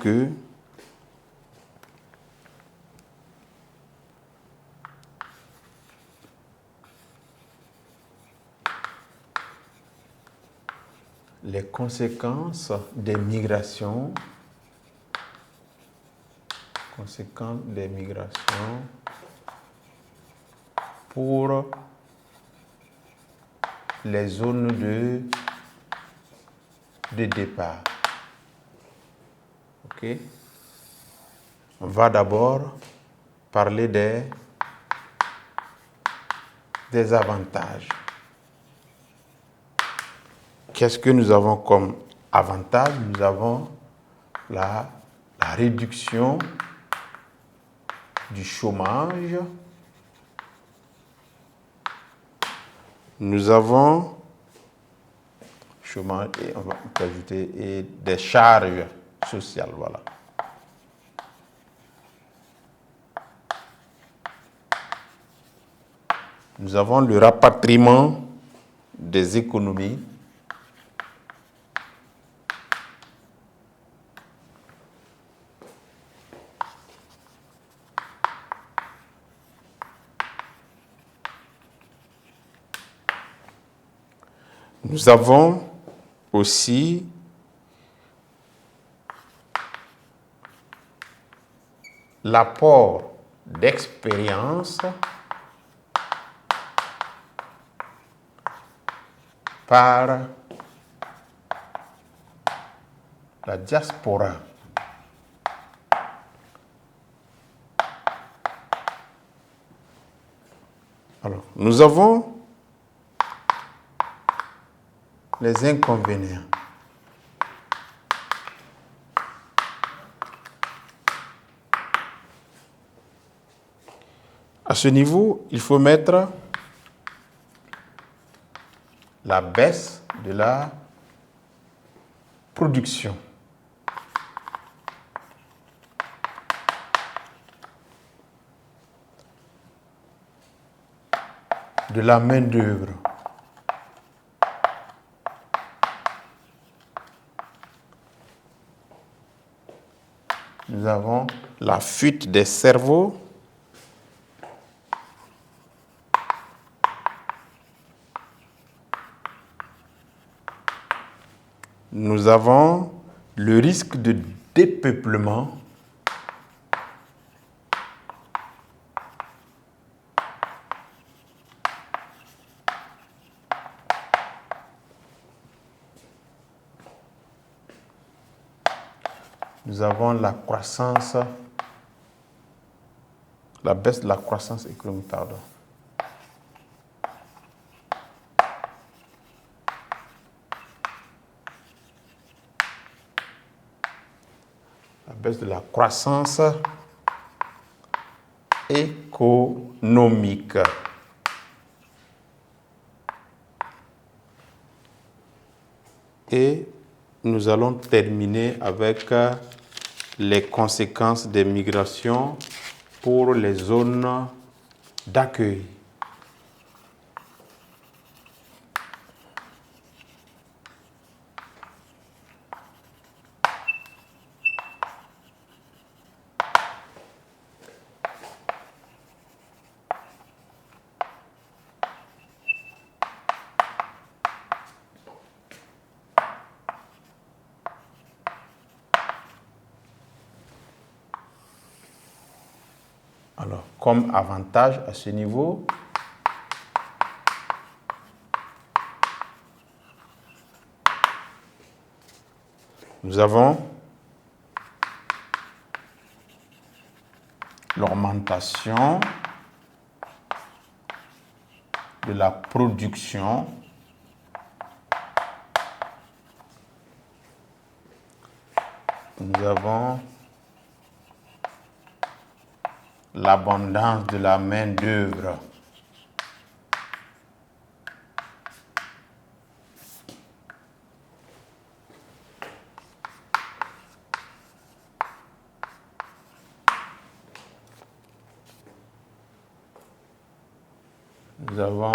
que les conséquences des migrations pour les zones de départ. OK? On va d'abord parler des avantages. Qu'est-ce que nous avons comme avantage? Nous avons la réduction du chômage. Nous avons chômage et on va ajouter et des charges sociales. Voilà. Nous avons le rapatriement des économies. Nous avons aussi l'apport d'expérience par la diaspora. Alors, nous avons les inconvénients. À ce niveau, il faut mettre la baisse de la production. De la main-d'œuvre. Nous avons la fuite des cerveaux. Nous avons le risque de dépeuplement. Nous avons la croissance, la baisse de la croissance économique, pardon. La baisse de la croissance économique. Et nous allons terminer avec les conséquences des migrations pour les zones d'accueil. Alors, comme avantage à ce niveau, nous avons l'augmentation de la production nous avons l'abondance de la main-d'œuvre. Nous avons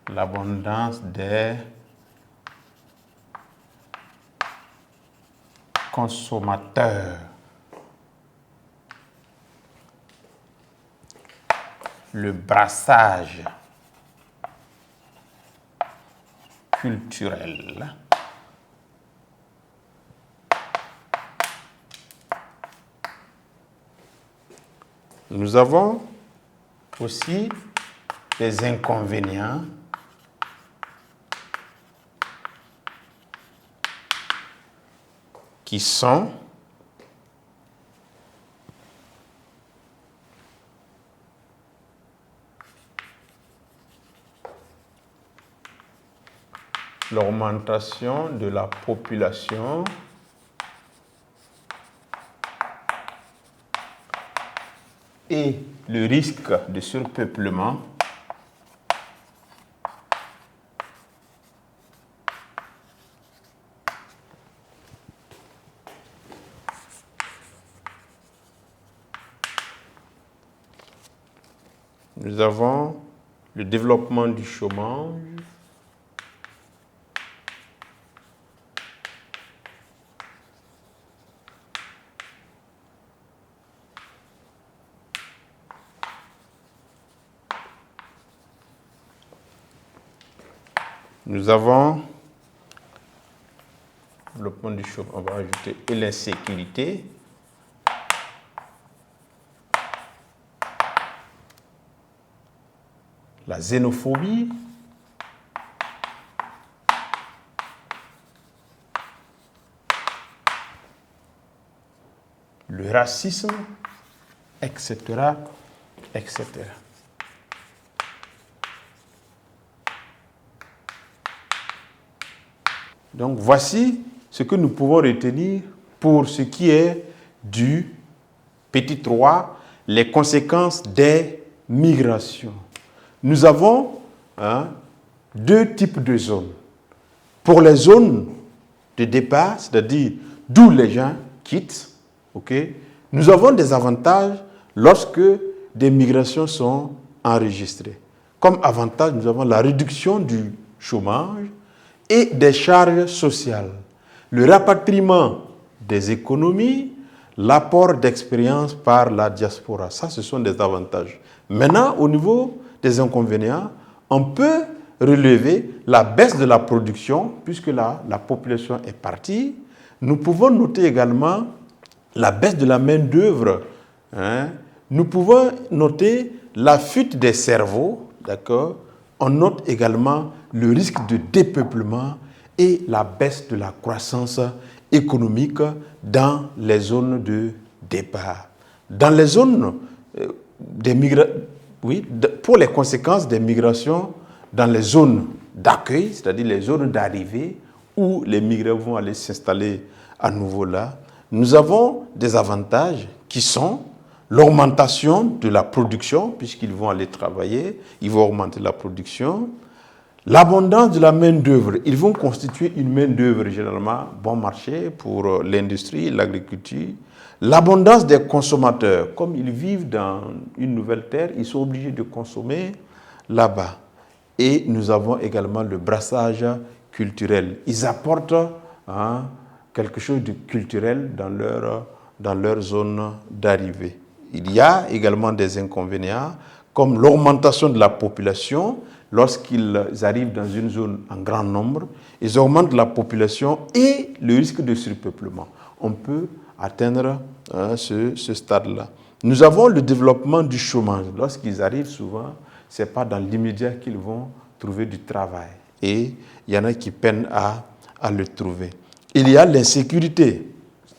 l'abondance des consommateurs. Le brassage culturel. Nous avons aussi les inconvénients qui sont l'augmentation de la population et le risque de surpeuplement Nous avons le développement du chômage, nous avons le développement du chômage, on va ajouter et l'insécurité. La xénophobie, le racisme, etc., etc. Donc voici ce que nous pouvons retenir pour ce qui est du petit 3, les conséquences des migrations. Nous avons deux types de zones. Pour les zones de départ, c'est-à-dire d'où les gens quittent, nous avons des avantages lorsque des migrations sont enregistrées. Comme avantage, nous avons la réduction du chômage et des charges sociales, le rapatriement des économies, l'apport d'expérience par la diaspora. Ça, ce sont des avantages. Maintenant, au niveau des inconvénients, on peut relever la baisse de la production, puisque la population est partie. Nous pouvons noter également la baisse de la main-d'œuvre. Nous pouvons noter la fuite des cerveaux, d'accord? On note également le risque de dépeuplement et la baisse de la croissance économique dans les zones de départ. Dans les zones pour les conséquences des migrations dans les zones d'accueil, c'est-à-dire les zones d'arrivée où les migrants vont aller s'installer à nouveau là, nous avons des avantages qui sont l'augmentation de la production, puisqu'ils vont aller travailler, ils vont augmenter la production, l'abondance de la main-d'œuvre, ils vont constituer une main-d'œuvre généralement bon marché pour l'industrie, l'agriculture. L'abondance des consommateurs, comme ils vivent dans une nouvelle terre, ils sont obligés de consommer là-bas. Et nous avons également le brassage culturel. Ils apportent quelque chose de culturel dans leur zone d'arrivée. Il y a également des inconvénients, comme l'augmentation de la population. Lorsqu'ils arrivent dans une zone en grand nombre, ils augmentent la population et le risque de surpeuplement. On peut atteindre ce stade-là. Nous avons le développement du chômage. Lorsqu'ils arrivent, souvent, ce n'est pas dans l'immédiat qu'ils vont trouver du travail. Et il y en a qui peinent à le trouver. Il y a l'insécurité,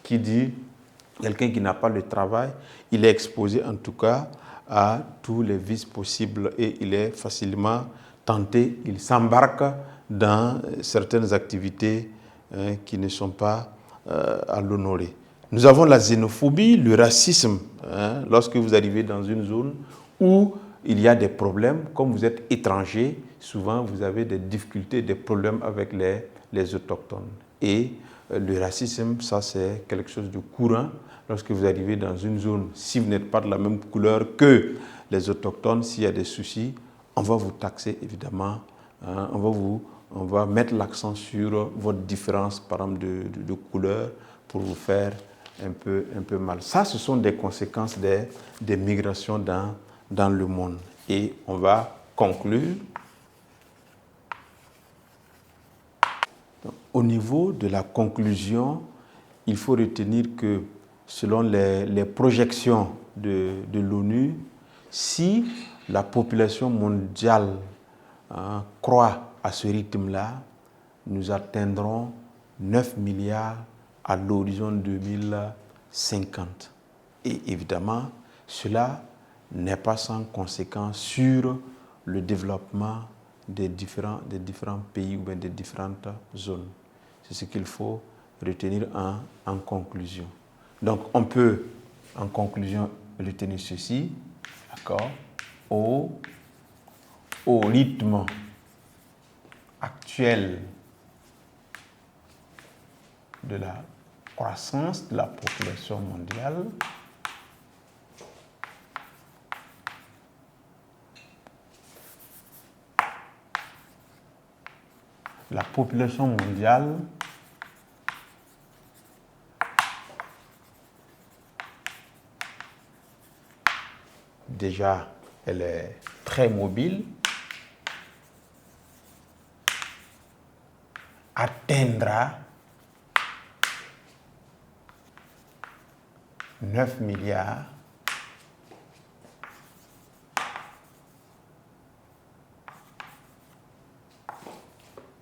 qui dit quelqu'un qui n'a pas le travail, il est exposé en tout cas à tous les vices possibles et il est facilement tenté, il s'embarque dans certaines activités qui ne sont pas à l'honorer. Nous avons la xénophobie, le racisme. Lorsque vous arrivez dans une zone où il y a des problèmes, comme vous êtes étranger, souvent vous avez des difficultés, des problèmes avec les autochtones. Et le racisme, ça c'est quelque chose de courant. Lorsque vous arrivez dans une zone, si vous n'êtes pas de la même couleur que les autochtones, s'il y a des soucis, on va vous taxer évidemment, on va mettre l'accent sur votre différence par exemple de couleur pour vous faire un peu mal. Ça, ce sont des conséquences des migrations dans le monde. Et on va conclure. Au niveau de la conclusion, il faut retenir que selon les projections de l'ONU, si la population mondiale croît à ce rythme-là, nous atteindrons 9 milliards à l'horizon 2050. Et évidemment, cela n'est pas sans conséquence sur le développement des différents pays ou bien des différentes zones. C'est ce qu'il faut retenir en conclusion. Donc, on peut, en conclusion, retenir ceci, d'accord, au rythme actuel de la croissance de la population mondiale, la population mondiale déjà elle est très mobile, atteindra 9 milliards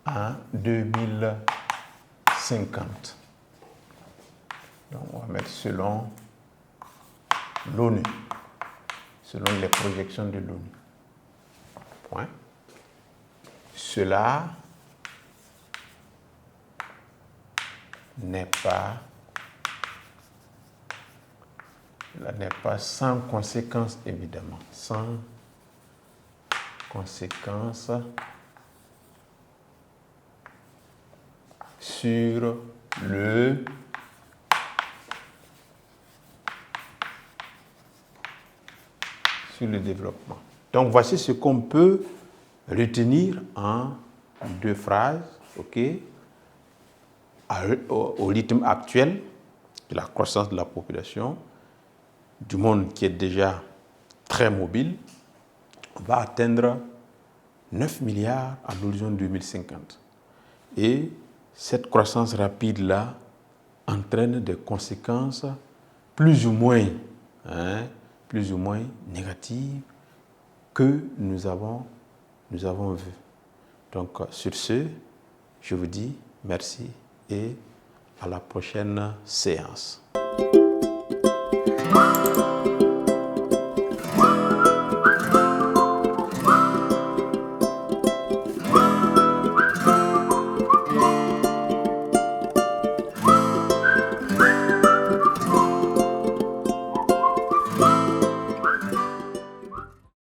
en 2050. Donc on va mettre selon l'ONU, selon les projections de l'ONU. Point. Cela n'est pas sans conséquence, évidemment, sans conséquence sur le développement. Donc voici ce qu'on peut retenir en 2 phrases, ok? Au rythme actuel de la croissance de la population, du monde qui est déjà très mobile, on va atteindre 9 milliards à l'horizon 2050. Et cette croissance rapide-là entraîne des conséquences plus ou moins négatives que nous avons vues. Donc, sur ce, je vous dis merci et à la prochaine séance.